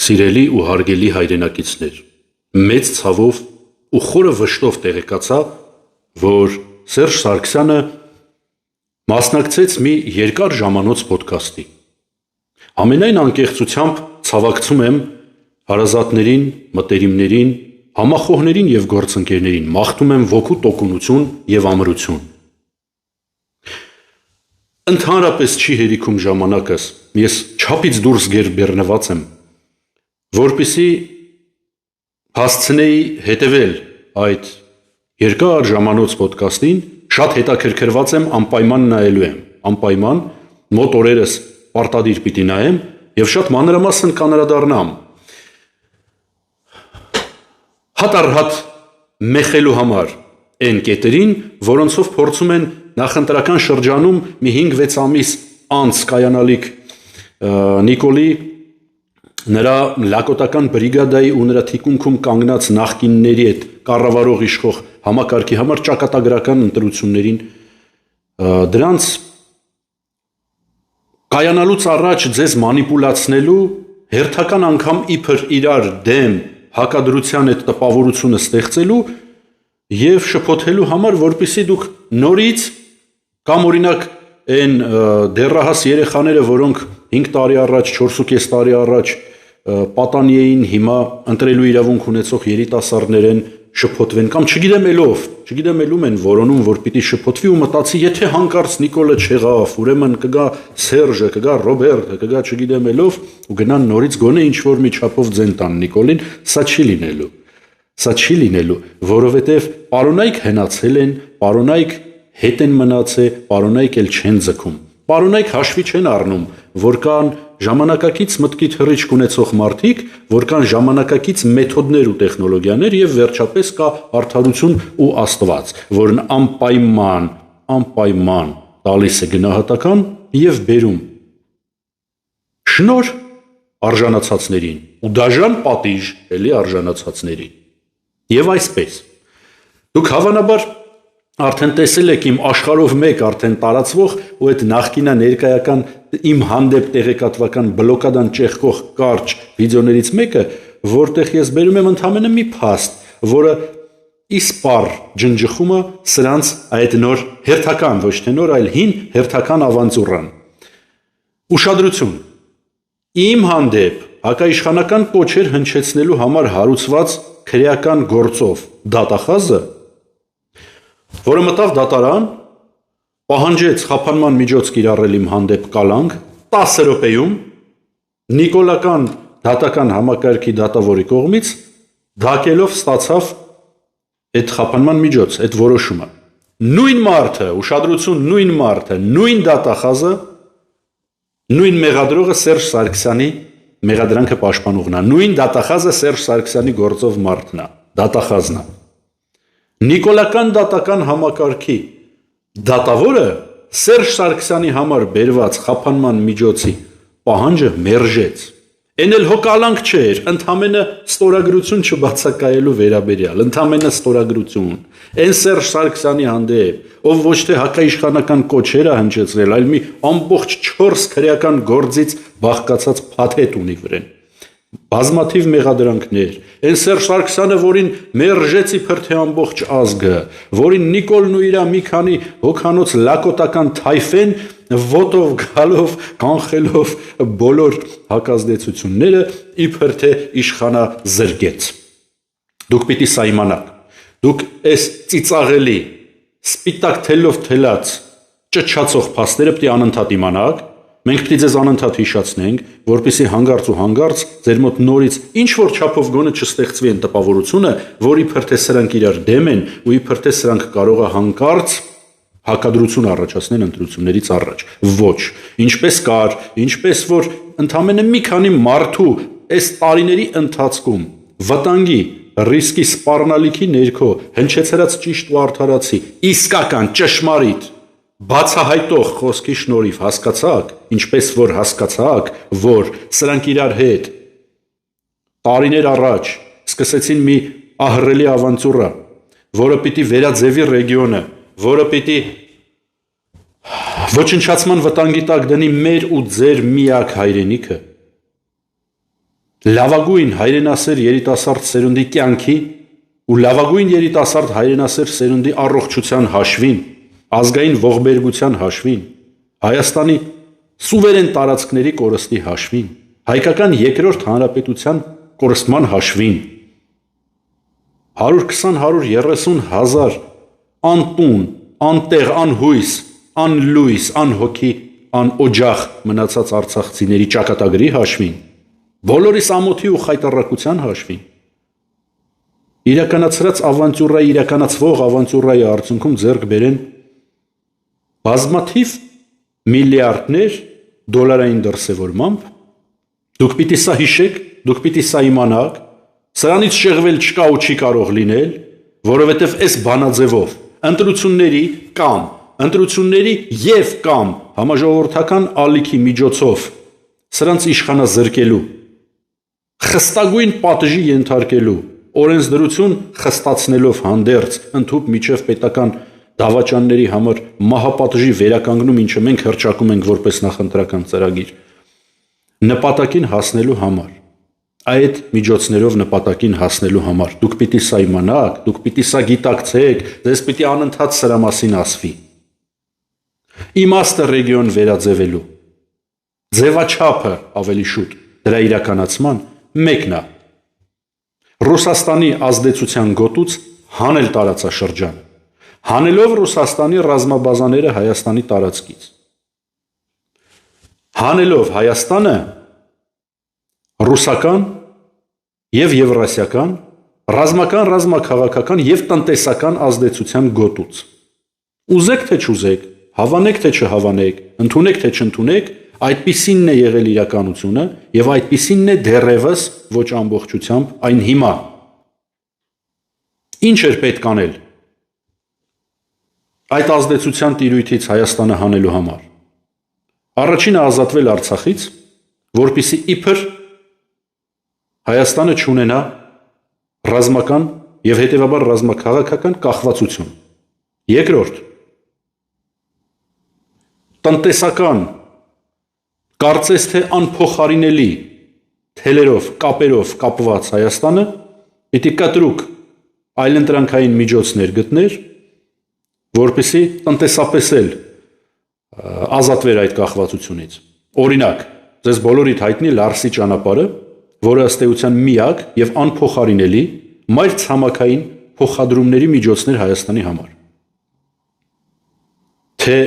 Սիրելի ու հարգելի հայրենակիցներ, մեծ ցավով ու խորը վշտով տեղեկացա, որ Սերժ Սարգսյանը մասնակցեց մի երկար ժամանոց ոդքասթի։ Ամենայն անկեղծությամբ ցավակցում եմ հարազատներին, մտերիմներին, համախոհներին և գործընկերներին, մաղթում եմ ոգու տոկունություն և ամրություն։ Ընդհանրապես չի հերիքում ժամանակս, ես չափից դուրս գերբեռնված եմ, որպեսզի հասցնեի հետևել այդ երկար ժամանոց ոդքասթին, շատ հետաքրքրված եմ, անպայման նայելու եմ, անպայման մոտ օրերս պարտադիր պիտի նայեմ և շատ մանրամասն կանրադառնամ հատ առ հատ մեխելու համար այն կետերին, որոնցով փորձում են նախընտրական շրջանում մի 5-6 ամիս անց կայանալիք Նիկոլի, նրա լակոտական բրիգադայի ու նրա թիկունքում կանգնած նախկինների հետ կառավարող իշխող համակարգի համար ճակատագրական ընտրություններին դրանց կայանալուց առաջ ձեզ մանիպուլացնելու, հերթական անգամ իբր իրար դեմ հակադրության այդ տպավորությունը ստեղծելու և շփոթելու համար, որպեսզի դուք նորից կամ օրինակ այն դեռահաս երեխաները, որոնք 5 տարի առաջ, 4.5 տարի առաջ պատանի էին, հիմա ընտրելու իրավունք ունեցող երիտասարդներ են, շփոթվեն, կամ չգիտեմ ելում են որոնում, որ պիտի շփոթվի ու մտածի, եթե հանկարծ Նիկոլը չեղավ, ուրեմն կգա Սերժը, կգա Ռոբերտը, կգա չգիտեմ ելով ու գնան նորից գոնե ինչ-որ մի չափով ձեն տան Նիկոլին, սա չի լինելու, որովհետև պարոնայք հնացել են, պարոնայք հետ են մնացել, պարոնայք էլ չեն ձգում, պարոնայք հաշվի չեն առնում, որ կան ժամանակակից մտքի թռիչք ունեցող մարդիկ, որ կան ժամանակակից մեթոդներ ու տեխնոլոգիաներ և վերջապես կա արդարություն ու Աստված, որն անպայման տալիս է գնահատական և բերում շնորհ արժանացածներին ու դաժան պատիժ արժանացածներին։ Եվ այսպես, դուք հավանաբար արդեն տեսել եք իմ աշխարհով մեկ արդեն տարածվող ու այդ նախկինա ներկայական իմ հանդեպ տեղեկատվական բլոկադան ճեղքող կարճ վիդեոներից մեկը, որտեղ ես բերում եմ ընդամենը մի փաստ, որը իսպառ ջնջխումը սրանց այդ նոր հերթական, ոչ թե նոր, այլ հին հերթական ավանտյուրան։ Ուշադրություն, իմ հանդեպ հակաիշխանական կոչեր հնչեցնելու համար հարուցված քրեական գործով դատախազը, որը մտավ դատարան, պահանջեց խափանման միջոց կիրառել իմ հանդեպ կալանք 10 րոպեում նիկոլական դատական համակարգի դատավորի կողմից դակելով ստացավ այդ խափանման միջոց, այդ որոշումը։ Նույն մարդը, ուշադրություն, նույն մարդը, նույն դատախազը, նույն մեղադրողը Սերժ Սարգսյանի մեղադրանքը պաշտպանողն է, նույն դատախազը Սերժ Սարգսյանի գործով մարդն է, դատախազն է։ Նիկոլական դատական համակարգի դատավորը Սերժ Սարգսյանի համար բերված խափանման միջոցի պահանջը մերժեց։ Էն էլ հո կալանք չէր, ընդամենը ստորագրություն չբացակայելու վերաբերյալ, ընդամենը ստորագրություն։ Էն Սերժ Սարգսյանի հանդեպ, ով ոչ թե հակաիշխանական կոչեր է հնչեցրել, այլ մի ամբողջ 4 քրեական գործից բաղկացած փաթեթ ունի վրեն։ Բազմաթիվ մեղադրանքներ, այն Սերժ Սարգսյանը, որին մերժեց իբր թե ամբողջ ազգը, որին Նիկոլն ու իր մի քանի հոգանոց լակոտական թայֆեն ոտով գալով, կանխելով բոլոր հակազդեցությունները, իբր թե իշխանազրկեց։ Դուք պիտի սա իմանաք, դուք այս ծիծաղելի, սպիտակ թելով թելած ճչացող փաստերը պիտի անընդհատ իմանաք, մենք պիտի ձեզ անընդհատ հիշացնենք, որպեսզի հանգարց ու հանգարց ձեր մոտ նորից ինչ-որ չափով գոնե չստեղծվի այն տպավորությունը, որ իբր թե սրանք իրար դեմ են ու իբր թե սրանք կարող է հանկարծ հակադրություն առաջացնեն ընտրություններից առաջ։ Ոչ, ինչպես կար, ինչպես որ ընդամենը մի քանի մարդու այս տարիների ընթացքում վտանգի, ռիսկի սպառնալիքի ներքո հնչեցրած ճիշտ ու արդարացի, իսկական, ճշմարիտ, բացահայտող խոսքի շնորհիվ հասկացաք, ինչպես որ հասկացաք, որ սրանք իրար հետ տարիներ առաջ սկսեցին մի ահռելի ավանտյուրա, որը պիտի վերաձևի ռեգիոնը, որը պիտի ոչնչացման վտանգի տակ դնի մեր ու ձեր միակ հայրենիքը, լավագույն հայրենասեր երիտասարդ սերունդի կյանքի ու լավագույն երիտասարդ հայրենասեր սերունդի առողջության հաշվին, ազգային ողբերգության հաշվին, Հայաստանի սուվերեն տարածքների կորստի հաշվին, հայկական երկրորդ հանրապետության կորստման հաշվին, 120-130 հազար անտուն, անտեղ, անհույս, անլույս, անհոգի, անօջախ մնացած արցախցիների ճակատագրի հաշվին, բոլորիս ամոթի ու խայտառակության հաշվին, իրականացվող ավանտյուրայի արդյունքում ձեռք բերեն բազմաթիվ միլիարդներ դոլարային դրսևորմամբ, դուք պիտի սա հիշեք, դուք պիտի սա իմանաք, սրանից շեղվել չկա ու չի կարող լինել, որովհետև այս բանաձևով ընտրությունների և կամ համաժողովրդական ալիքի միջոցով սրանց իշխանազրկելու, խստագույն պատժի ենթարկելու, օրենսդրություն խստացնելով հանդերձ ընդհուպ միջև պետական դավաճանների համար մահապատժի վերականգնում, ինչը մենք հռչակում ենք որպես նախընտրական ծրագիր, նպատակին հասնելու համար, այդ միջոցներով նպատակին հասնելու համար, դուք պիտի սա իմանաք, դուք պիտի սա գիտակցեք, ձեզ պիտի անընդհատ սրա մասին ասվի, իմաստը ռեգիոն վերաձևելու, ձևաչափը ավելի շուտ դրա իրականացման մեկն է, Ռուսաստանի ազդեցության գոտուց հանել տարածաշրջան, հանելով Ռուսաստանի ռազմաբազաները Հայաստանի տարածքից, հանելով Հայաստանը ռուսական և եվրասիական, ռազմական, ռազմաքաղաքական և տնտեսական ազդեցության գոտուց, ուզեք թե չուզեք, հավանեք թե չհավանեք, ընդունեք թե չընդունեք, այդպիսինն է եղել իրականությունը և այդպիսինն է դեռևս ոչ ամբողջությամբ այն հիմա, ինչ էր պետք անել այդ ազդեցության տիրույթից Հայաստանը հանելու համար, առաջինը ազատվել Արցախից, որպեսզի իբր Հայաստանը չունենա ռազմական և հետևաբար ռազմաքաղաքական կախվածություն, երկրորդ, տնտեսական, կարծես թե անփոխարինելի թելերով, կապերով կապված Հայաստանը պիտի կտրուկ այլընտրանքային միջոցներ գտներ, որպեսզի տնտեսապես էլ ազատվեր այդ կախվածությունից, օրինակ, ձեզ բոլորիդ հայտնի Լարսի ճանապարհը, որը ըստ էության միակ և անփոխարինելի մայրցամաքային փոխադրումների միջոցներ Հայաստանի համար, թե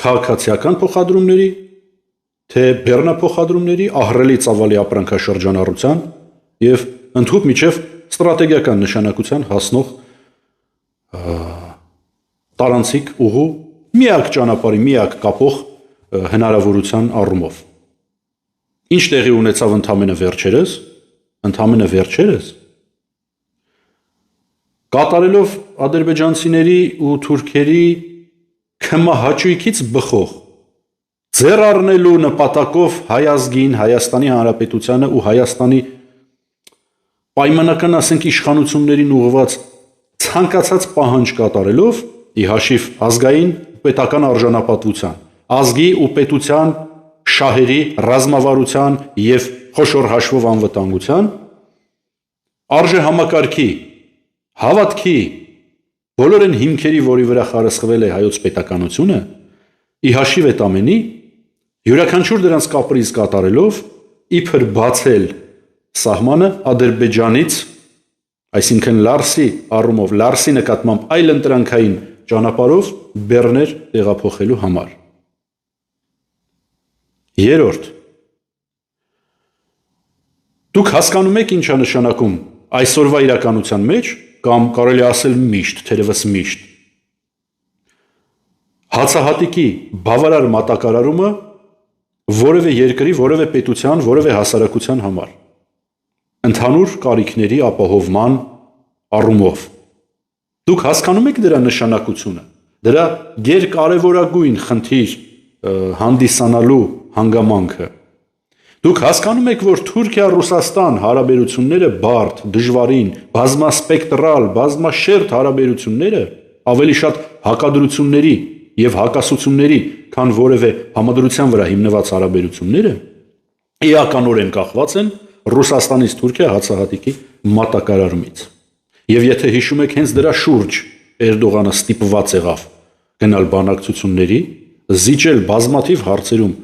քաղաքացիական փոխադրումների, թե բեռնափոխադրումների, ահռելի ծավալի ապրանքաշրջանառության և ընդհուպ միջև ստրատեգիական նշանակության հասնող տարանցիկ ուղու միակ ճանապարհի, միակ կապող հնարավորության առումով, ինչ տեղի ունեցավ ընդամենը վերջերս, կատարելով ադրբեջանցիների ու թուրքերի քմահաճույքից բխող, ձեռ առնելու նպատակով հայ ազգին, Հայաստանի Հանրապետությանը ու Հայաստանի պայմանական ասենք իշխանություններին ուղղված ցանկացած պահանջ կատարելով, ի հաշիվ ազգային պետական արժանապատվության, ազգի ու պետության շահերի, ռազմավարության և խոշոր հաշվով անվտանգության, արժեհամակարգի, հավատքի, բոլոր այն հիմքերի, որի վրա խարսխվել է հայոց պետականությունը, ի հաշիվ այդ ամենի, յուրաքանչյուր դրանց կապրիզ կատարելով, իբր բացել սահմանը Ադրբեջանից, այսինքն Լարսի առումով, Լարսի նկատմամբ այլընտրանքային ճանապարհով բեռներ տեղափոխելու համար։ Երրորդ, դուք հասկանում եք ինչ է նշանակում այսօրվա իրականության մեջ, կամ կարելի ասել միշտ, թերևս միշտ, հացահատիկի բավարար մատակարարումը որևէ երկրի, որևէ պետության, որևէ հասարակության համար, ընդհանուր կարիքների ապահովման առումով։ Դուք հասկանում եք դրա նշանակությունը, դրա գերկարևորագույն խնդիր հանդիսանալու հանգամանքը։ Դուք հասկանում եք, որ Թուրքիա-Ռուսաստան հարաբերությունները բարդ, դժվարին, բազմասպեկտրալ, բազմաշերտ հարաբերությունները ավելի շատ հակադրությունների և հակասությունների, քան որևէ համադրության վրա հիմնված հարաբերությունները, էականորեն կախված են Ռուսաստանից Թուրքիա հացահատիկի մատակարարումից։ Եվ եթե հիշում եք, հենց դրա շուրջ Էրդողանը ստիպված եղավ գնալ բանակցությունների, զիջել բազմաթիվ հարցերում,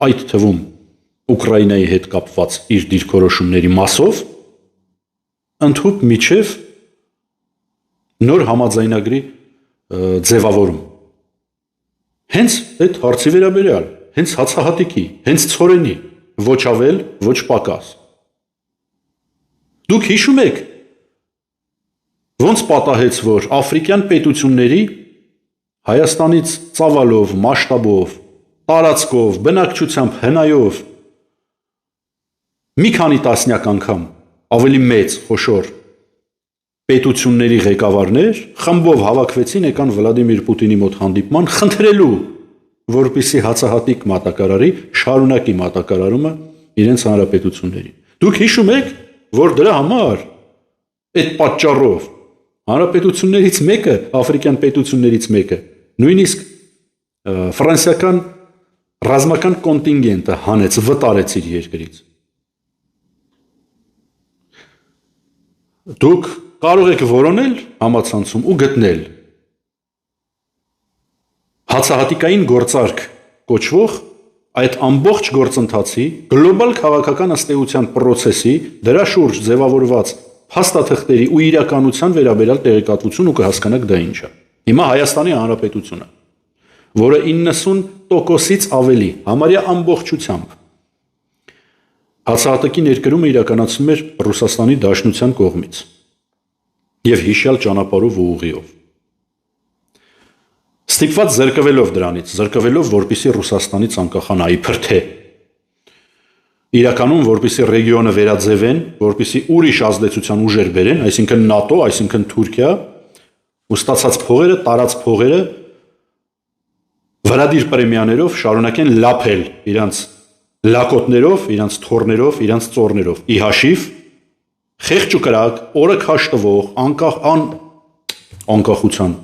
այդ թվում Ուկրաինայի հետ կապված իր դիրքորոշումների մասով, ընդհուպ միջև նոր համաձայնագրի ձևավորում։ Հենց այդ հարցի վերաբերյալ, հենց հացահատիկի, հենց ցորենի, ոչ ավել, ոչ պակաս։ Դուք հիշում եք, ոնց պատահեց, որ աֆրիկյան պետությունների Հայաստանից ծավալով, մասշտաբով, տարածքով, բնակչությամբ, հնայով մի քանի տասնյակ անգամ ավելի մեծ, խոշոր պետությունների ղեկավարներ խմբով հավաքվեցին, եկան Վլադիմիր Պուտինի մոտ հանդիպման, խնդրելու, որպեսզի հացահատիկ մատակարարի, շարունակի մատակարարումը իրենց հանրապետությունների։ Դուք հիշում եք, որ դրա համար այդ պատճառով հանրապետություններից մեկը, աֆրիկյան պետություններից մեկը, նույնիսկ ֆրանսիական ռազմական կոնտինգենտը հանեց, վտարեց իր երկրից։ Դուք կարող եք որոնել համացանցում ու գտնել հացահատիկային գործարք կոչվող այդ ամբողջ գործընթացի գլոբալ քաղաքական ըստեյության process-ի դրա շուրջ ձևավորված փաստաթղթերի ու իրականության վերաբերյալ տեղեկատվություն ու կհասկանաք դա ինչ է։ Հիմա Հայաստանի Հանրապետությունը, որը 90%-ից ավելի համարյա ամբողջությամբ հացահատիկի ներկրումը իրականացնում էր Ռուսաստանի Դաշնության կողմից եւ հիշյալ ճանապարհով ու ուղիով։ Ստիպված զրկվելով դրանից, որպեսզի Ռուսաստանից անկախանա իբր թե իրականում որպեսզի ռեգիոնը վերաձևեն, որպեսզի ուրիշ ազդեցության ուժեր բերեն, այսինքն ՆԱՏՕ, այսինքն Թուրքիա, ու ստացած փողերը, տարած փողերը վրադիր պրեմիաներով շարունակեն լափել իրանց լակոտներով, իրանց թորներով, իրանց ծորներով, ի հաշիվ խեղճ ու կրակ, օրը քաշ տվող, անկախության,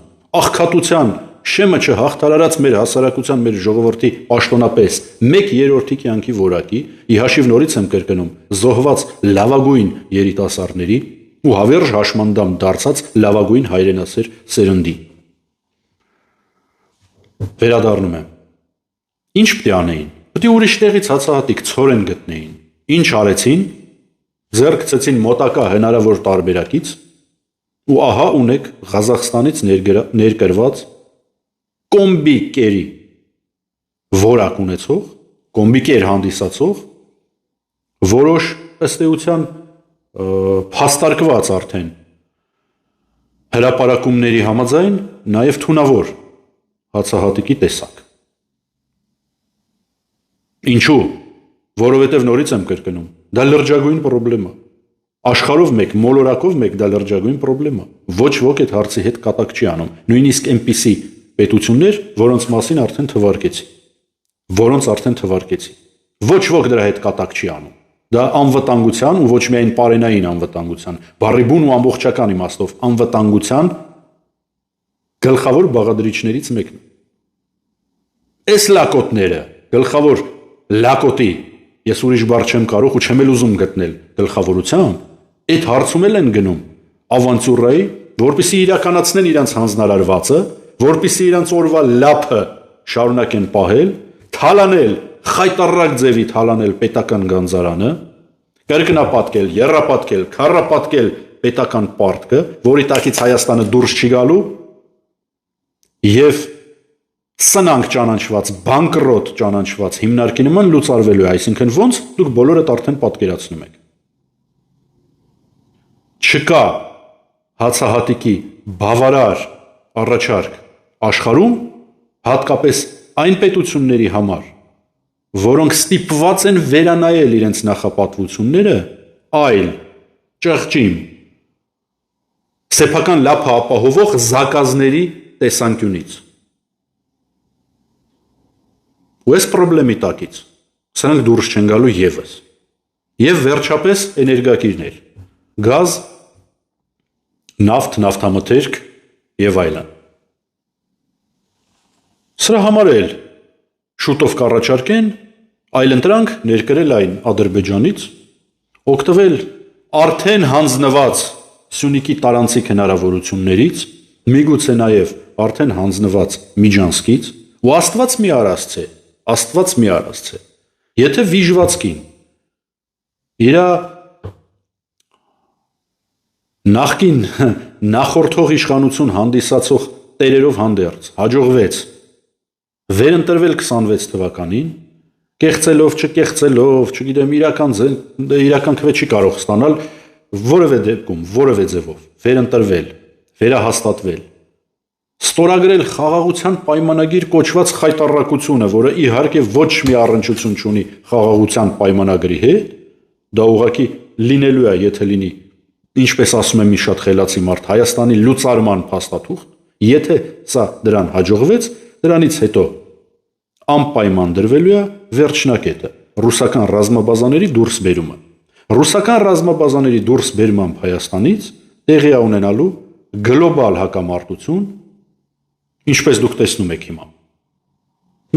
աղքատության շեմը չհաղթարարած մեր հասարակության, մեր ժողովրդի պաշտոնապես 1/3 կյանքի որակի, ի հաշիվ նորից եմ կրկնում, զոհված լավագույն երիտասարդների ու հավերժ հաշմանդամ դարձած լավագույն հայրենասեր սերնդի։ Վերադառնում եմ։ Ինչ պետք է անեին։ Պետք է ուրիշ տեղից հացահատիկ ցորեն գտնեին։ Ինչ արեցին։ Ձեռք գցեցին մոտակա հնարավոր տարբերակից ու ահա ունեք Ղազախստանից ներկրված կոմբի կերի որակ ունեցող, կոմբի կեր հանդիսացող, որոշ ըստ էության փաստարկված արդեն հրապարակումների համաձայն նաև թունավոր հացահատիկի տեսակ։ Ինչու՞։ Որովհետև նորից եմ կրկնում, դա լրջագույն պրոբլեմ է։ Աշխարհով մեկ, մոլորակով մեկ դա լրջագույն պրոբլեմ է։ Ոչ ոք այդ հարցի հետ կատակ չի անում։ Նույնիսկ այնպիսի պետություններ, որոնց մասին արդեն թվարկեցի։ Ոչ ոք դրա հետ կատակ չի անում։ Դա անվտանգության ու ոչ միայն պարենային անվտանգության, բառի բուն ու ամբողջական իմաստով անվտանգության գլխավոր բաղադրիչներից մեկն է։ Այս լակոտները, գլխավոր լակոտի, ես ուրիշ բառ չեմ կարող ու չեմ էլ ուզում գտնել գլխավորությամբ, այդ հարցում են գնում ավանտյուրայի, որպեսզի իրականացնեն իրենց հանձնարարվածը, որպեսզի իրենց օրվա լափը շարունակեն պահել, թալանել, խայտառակ ձևի թալանել պետական գանձարանը, կրկնապատկել, եռապատկել, քառապատկել պետական պարտքը, որի տակից Հայաստանը դուրս չի գալու, եւ սնանկ ճանաչված, բանկրոտ ճանաչված հիմնարկի նման լուծարվելու է, այսինքն ոնց դուք բոլորդ արդեն պատկերացնում եք։ Չկա հացահատիկի բավարար առաջարկ աշխարհում, հատկապես այն պետությունների համար, որոնք ստիպված են վերանայել իրենց նախապատվությունները, այլ ճղճիմ, սեփական լափը ապահովող զակազների տեսանկյունից։ Ու այս պրոբլեմի տակից սրանք դուրս չեն գալու եւս։ Եվ վերջապես էներգակիրներ, գազ, նավթ, նավթամթերք եւ այլն։ Սրա համար էլ շուտով կառաջարկեն այլընտրանք ներկրել այն Ադրբեջանից օգտվել արդեն հանձնված Սյունիքի տարանցիկ հնարավորություններից, միգուցե նաև արդեն հանձնված Միջանցքից, ու Աստված մի արածցե, եթե վիժվածքին իր նախորդող իշխանություն հանդիսացող տերերով հանդերձ հաջողվեց վերընտրվել 26 թվականին, կեղծելով, չկեղծելով, չգիտեմ, իրական քվե չի կարող ստանալ որևէ դեպքում, որևէ ձևով, վերընտրվել, վերահաստատվել, ստորագրել խաղաղության պայմանագիր կոչված խայտառակությունը, որը իհարկե ոչ մի առնչություն չունի խաղաղության պայմանագրի հետ, դա ուղղակի լինելու է, եթե լինի, ինչպես ասում է մի շատ խելացի մարդ, Հայաստանի լուծարման փաստաթուղթ, եթե սա դրան հաջողվեց, դրանից հետո անպայման դրվելու է վերջնակետը, ռուսական ռազմաբազաների դուրսբերումը։ Ռուսական ռազմաբազաների դուրսբերմամբ Հայաստանից տեղի է ունենալու գլոբալ հակամարտություն, ինչպես դուք տեսնում եք հիմա։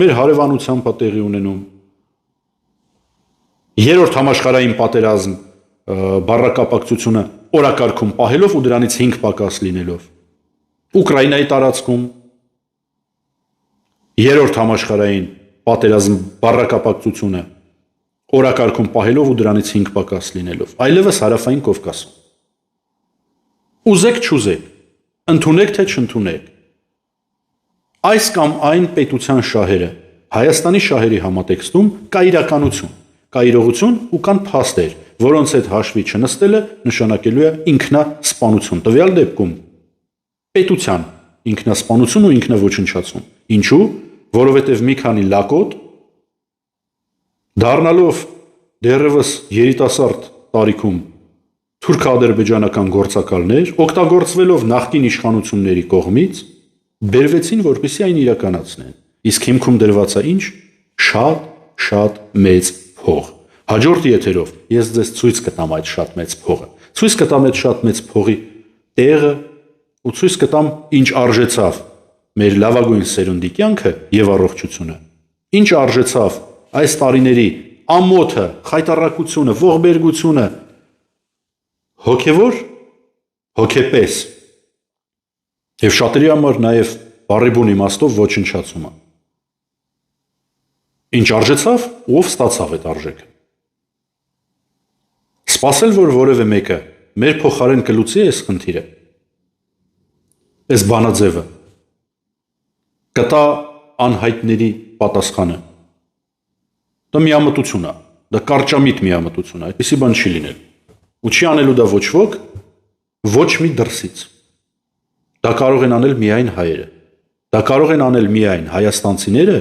Մեր հարևանությամբ է տեղի ունենում երրորդ համաշխարհային պատերազմ բառակապակցությունը օրակարգում պահելով ու դրանից 5 պակաս լինելով։ Ուկրաինայի տարածքում երրորդ համաշխարհային պատերազմ բառակապակցությունը օրակարգում պահելով ու դրանից 5 պակաս լինելով, այլևս հարավային Կովկասում։ Ուզեք չուզեք, ընդունեք թե չընդունեք, այս կամ այն պետության շահերը Հայաստանի շահերի համատեքստում կա իրականություն, կա իրողություն ու կան փաստեր, որոնց հետ հաշվի չնստելը նշանակելու է ինքնասպանություն։ Տվյալ դեպքում պետության ինքնասպանություն ու ինքնաոչնչացում։ Ինչու՞, որովհետև մի քանի լակոտ դառնալով դեռևս երիտասարդ տարիքում թուրք-ադրբեջանական գործակալներ, օգտագործվելով նախկին իշխանությունների կողմից, բերվեցին, որպեսզի այն իրականացնեն։ Իսկ հիմքում դրված է ինչ? Շատ մեծ փող։ Հաջորդ եթերով ես ձեզ ցույց կտամ այդ շատ մեծ փողը։ Ցույց կտամ այդ շատ մեծ փողի տեղը ու ցույց կտամ ինչ արժեցավ մեր լավագույն սերունդի կյանքը եւ առողջությունը։ Ինչ արժեցավ այս տարիների ամոթը, խայտառակությունը, ողբերգությունը, հոգևոր, հոգեպես եւ շատերի համար նաեւ բառի բուն իմաստով ոչնչացումը։ Ինչ արժեցավ, ով ստացավ այդ արժեքը։ Սպասել, որ որևէ մեկը մեր փոխարեն կլուծի այս խնդիրը, այս բանաձևը, կտա անհայտների պատասխանը։ Դա միամտություն է, դա կարճամիտ միամտություն է, այդպիսի բան չի լինել։ Ու չի անելու դա ոչ ոք, ոչ մի դրսից։ Դա կարող են անել միայն հայերը։ Դա կարող են անել միայն հայաստանցիները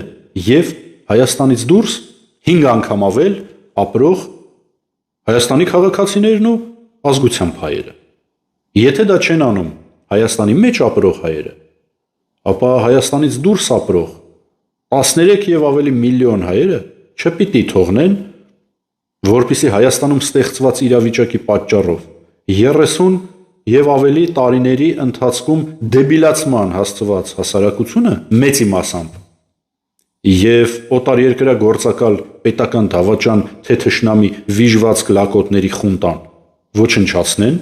եւ Հայաստանից դուրս 5 անգամ ավել ապրող Հայաստանի քաղաքացիներն ու ազգությամբ հայերը։ Եթե դա չեն անում Հայաստանի մեջ ապրող հայերը, ապա Հայաստանից դուրս ապրող 13 եւ ավելի միլիոն հայերը չպիտի թողնեն, որպեսզի Հայաստանում ստեղծված իրավիճակի պատճառով 30 եւ ավելի տարիների ընթացքում դեբիլացման հասցված հասարակությունը մեծի մասամբ եւ օտարերկրյա գործակալ պետական դավաճան թե թշնամի վիժվածք լակոտների խունտան ոչնչացնեն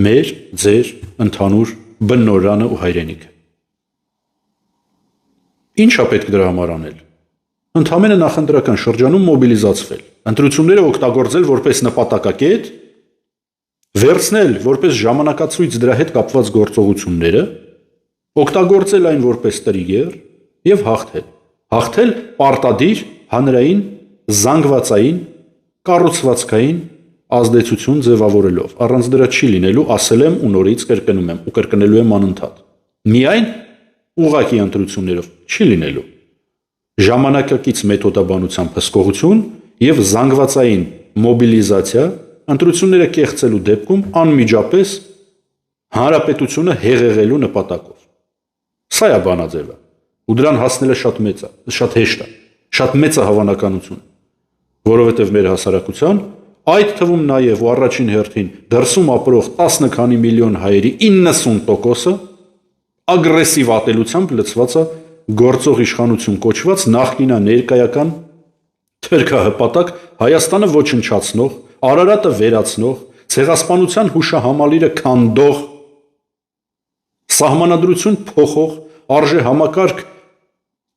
մեր ձեր ընդհանուր բնորանը ու հայրենիքը։ Ինչ է պետք դրա համար անել։ Ընդհանրապես նախընտրական շրջանում մոբիլիզացվել, ընտրությունները օգտագործել որպես նպատակակետ, վերցնել որպես ժամանակացույց դրա հետ կապված գործողությունները, օգտագործել այն որպես տրիգեր եւ հաղթել։ Հաղթել պարտադիր հանրային, զանգվածային, կառուցվածքային ազդեցություն ձևավորելով։ Առանց դրա չի լինելու, ասել եմ ու նորից կրկնում եմ ու կրկնելու եմ անընդհատ։ Միայն ուղղակի ընտրություններով չի լինելու։ Ժամանակակից մեթոդաբանությամբ հսկողություն եւ զանգվածային մոբիլիզացիա ընտրությունները կեղծելու դեպքում անմիջապես հանրապետությունը հեղեղելու նպատակով։ Սա է բանաձևը։ Ու դրան հասնելը շատ հեշտ է, շատ մեծ է հավանականություն, որովհետև մեր հասարակության, այդ թվում նաև ու առաջին հերթին դրսում ապրող 10 քանի միլիոն հայերի 90%-ը ագրեսիվ ատելությամբ լցված է գործող իշխանություն կոչված նախկինա ներկայական թերքահպատակ Հայաստանը ոչնչացնող, Արարատը վերացնող, ցեղասպանության հուշահամալիրը քանդող, սահմանադրություն փոխող, արժեհամակարգ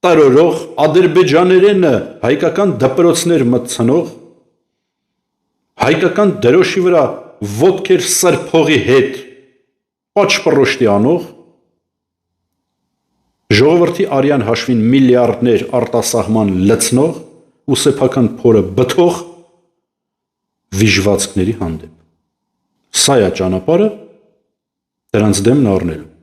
տրորող, ադրբեջաներենը հայկական դպրոցներ մտցնող, հայկական դրոշի վրա ոտքեր սրբողի հետ պաչպռոշտի անող, ժողովրդի արյան հաշվին միլիարդներ արտասահման լցնող ու սեփական փորը բթող վիժվածքների հանդեպ։ Սա է ճանապարհը դրանց դեմն առնելու։